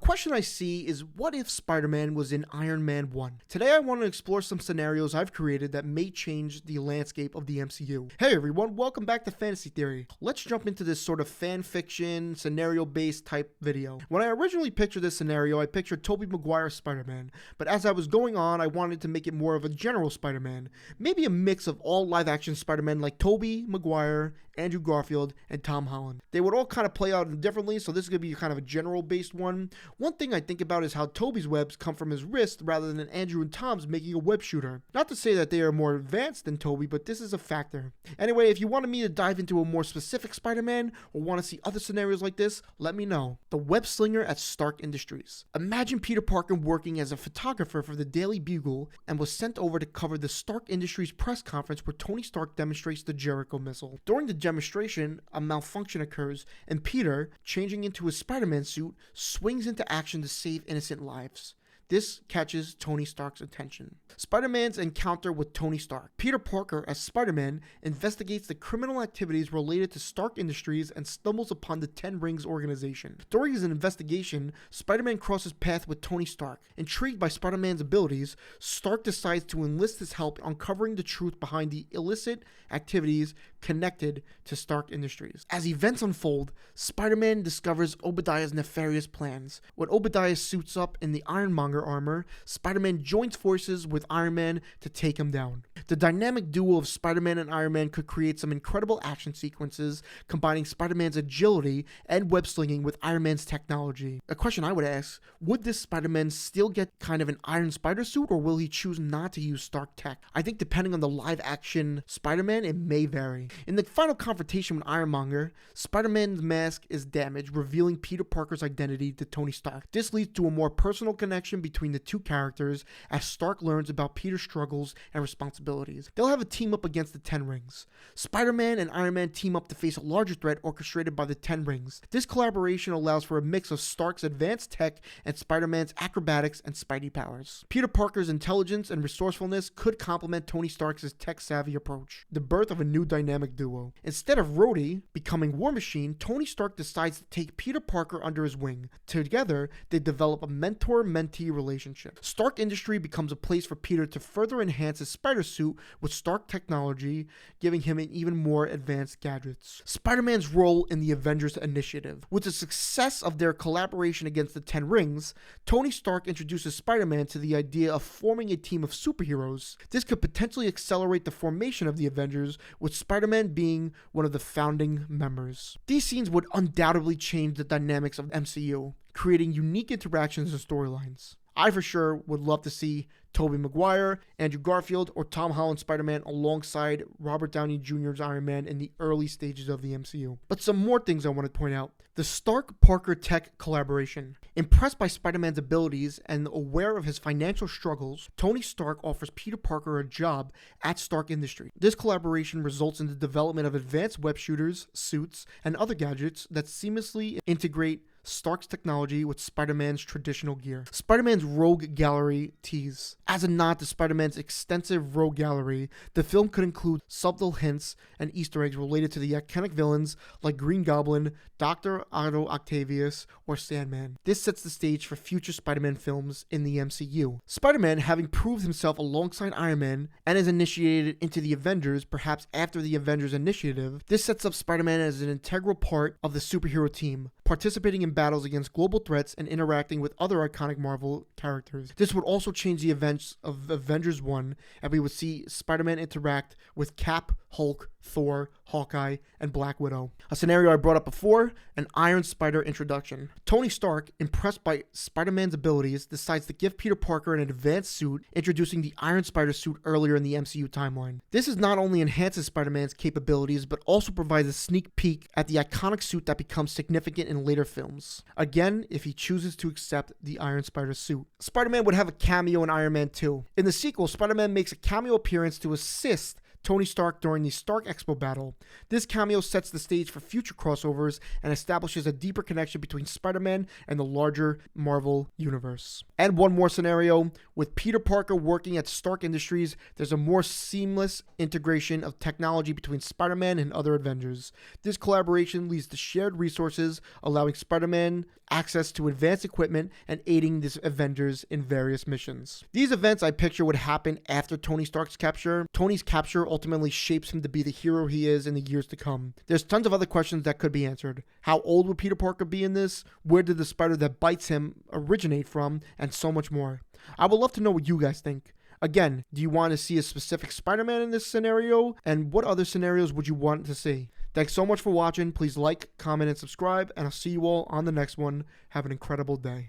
question I see is, what if Spider-Man was in Iron Man 1? Today I want to explore some scenarios I've created that may change the landscape of the MCU. Hey everyone, welcome back to Fantasy Theory. Let's jump into this sort of fan fiction, scenario-based type video. When I originally pictured this scenario, I pictured Tobey Maguire's Spider-Man, but as I was going on, I wanted to make it more of a general Spider-Man. Maybe a mix of all live-action Spider-Man like Tobey Maguire, Andrew Garfield, and Tom Holland. They would all kind of play out differently, so this is going to be kind of a general-based one. One thing I think about is how Tobey's webs come from his wrist rather than Andrew and Tom's making a web shooter. Not to say that they are more advanced than Tobey, but this is a factor. Anyway, if you wanted me to dive into a more specific Spider-Man or want to see other scenarios like this, let me know. The web slinger at Stark Industries. Imagine Peter Parker working as a photographer for the Daily Bugle and was sent over to cover the Stark Industries press conference where Tony Stark demonstrates the Jericho missile. During the demonstration, a malfunction occurs and Peter, changing into his Spider-Man suit, swings into action to save innocent lives. This catches Tony Stark's attention. Spider-Man's encounter with Tony Stark. Peter Parker, as Spider-Man, investigates the criminal activities related to Stark Industries and stumbles upon the Ten Rings organization. During his investigation, Spider-Man crosses paths with Tony Stark. Intrigued by Spider-Man's abilities, Stark decides to enlist his help uncovering the truth behind the illicit activities connected to Stark Industries. As events unfold, Spider-Man discovers Obadiah's nefarious plans. When Obadiah suits up in the Iron Monger armor, Spider-Man joins forces with Iron Man to take him down. The dynamic duo of Spider-Man and Iron Man could create some incredible action sequences, combining Spider-Man's agility and web slinging with Iron Man's technology. A question I would ask, would this Spider-Man still get kind of an Iron Spider suit, or will he choose not to use Stark tech? I think depending on the live-action Spider-Man, it may vary. In the final confrontation with Iron Monger, Spider-Man's mask is damaged, revealing Peter Parker's identity to Tony Stark. This leads to a more personal connection between the two characters as Stark learns about Peter's struggles and responsibilities. They'll have a team up against the Ten Rings. Spider-Man and Iron Man team up to face a larger threat orchestrated by the Ten Rings. This collaboration allows for a mix of Stark's advanced tech and Spider-Man's acrobatics and Spidey powers. Peter Parker's intelligence and resourcefulness could complement Tony Stark's tech-savvy approach. The birth of a new dynamic duo. Instead of Rhodey becoming War Machine, Tony Stark decides to take Peter Parker under his wing. Together, they develop a mentor-mentee relationship. Stark Industry becomes a place for Peter to further enhance his spider suit with Stark technology, giving him an even more advanced gadgets. Spider-Man's role in the Avengers initiative. With the success of their collaboration against the Ten Rings, Tony Stark introduces Spider-Man to the idea of forming a team of superheroes. This could potentially accelerate the formation of the Avengers, with Spider-Man being one of the founding members. These scenes would undoubtedly change the dynamics of the MCU, creating unique interactions and storylines. I for sure would love to see Tobey Maguire, Andrew Garfield, or Tom Holland Spider-Man alongside Robert Downey Jr.'s Iron Man in the early stages of the MCU. But some more things I want to point out. The Stark-Parker tech collaboration. Impressed by Spider-Man's abilities and aware of his financial struggles, Tony Stark offers Peter Parker a job at Stark Industries. This collaboration results in the development of advanced web shooters, suits, and other gadgets that seamlessly integrate Stark's technology with Spider-Man's traditional gear. Spider-Man's Rogue Gallery tease. As a nod to Spider-Man's extensive Rogue Gallery, the film could include subtle hints and Easter eggs related to the iconic villains like Green Goblin, Dr. Otto Octavius, or Sandman. This sets the stage for future Spider-Man films in the MCU. Spider-Man, having proved himself alongside Iron Man and is initiated into the Avengers, perhaps after the Avengers initiative, this sets up Spider-Man as an integral part of the superhero team, participating in battles against global threats and interacting with other iconic Marvel characters. This would also change the events of Avengers 1, and we would see Spider-Man interact with Cap, Hulk, Thor, Hawkeye, and Black Widow. A scenario I brought up before, an Iron Spider introduction. Tony Stark, impressed by Spider-Man's abilities, decides to give Peter Parker an advanced suit, introducing the Iron Spider suit earlier in the MCU timeline. This is not only enhances Spider-Man's capabilities, but also provides a sneak peek at the iconic suit that becomes significant in later films. Again, if he chooses to accept the Iron Spider suit. Spider-Man would have a cameo in Iron Man 2. In the sequel, Spider-Man makes a cameo appearance to assist Tony Stark during the Stark Expo battle. This cameo sets the stage for future crossovers and establishes a deeper connection between Spider-Man and the larger Marvel universe. And one more scenario, with Peter Parker working at Stark Industries, there's a more seamless integration of technology between Spider-Man and other Avengers. This collaboration leads to shared resources, allowing Spider-Man access to advanced equipment and aiding the Avengers in various missions. These events I picture would happen after Tony Stark's capture. Tony's capture ultimately shapes him to be the hero he is in the years to come. There's tons of other questions that could be answered. How old would Peter Parker be in this? Where did the spider that bites him originate from? And so much more. I would love to know what you guys think. Again, do you want to see a specific Spider-Man in this scenario? And what other scenarios would you want to see? Thanks so much for watching. Please like, comment, and subscribe, and I'll see you all on the next one. Have an incredible day.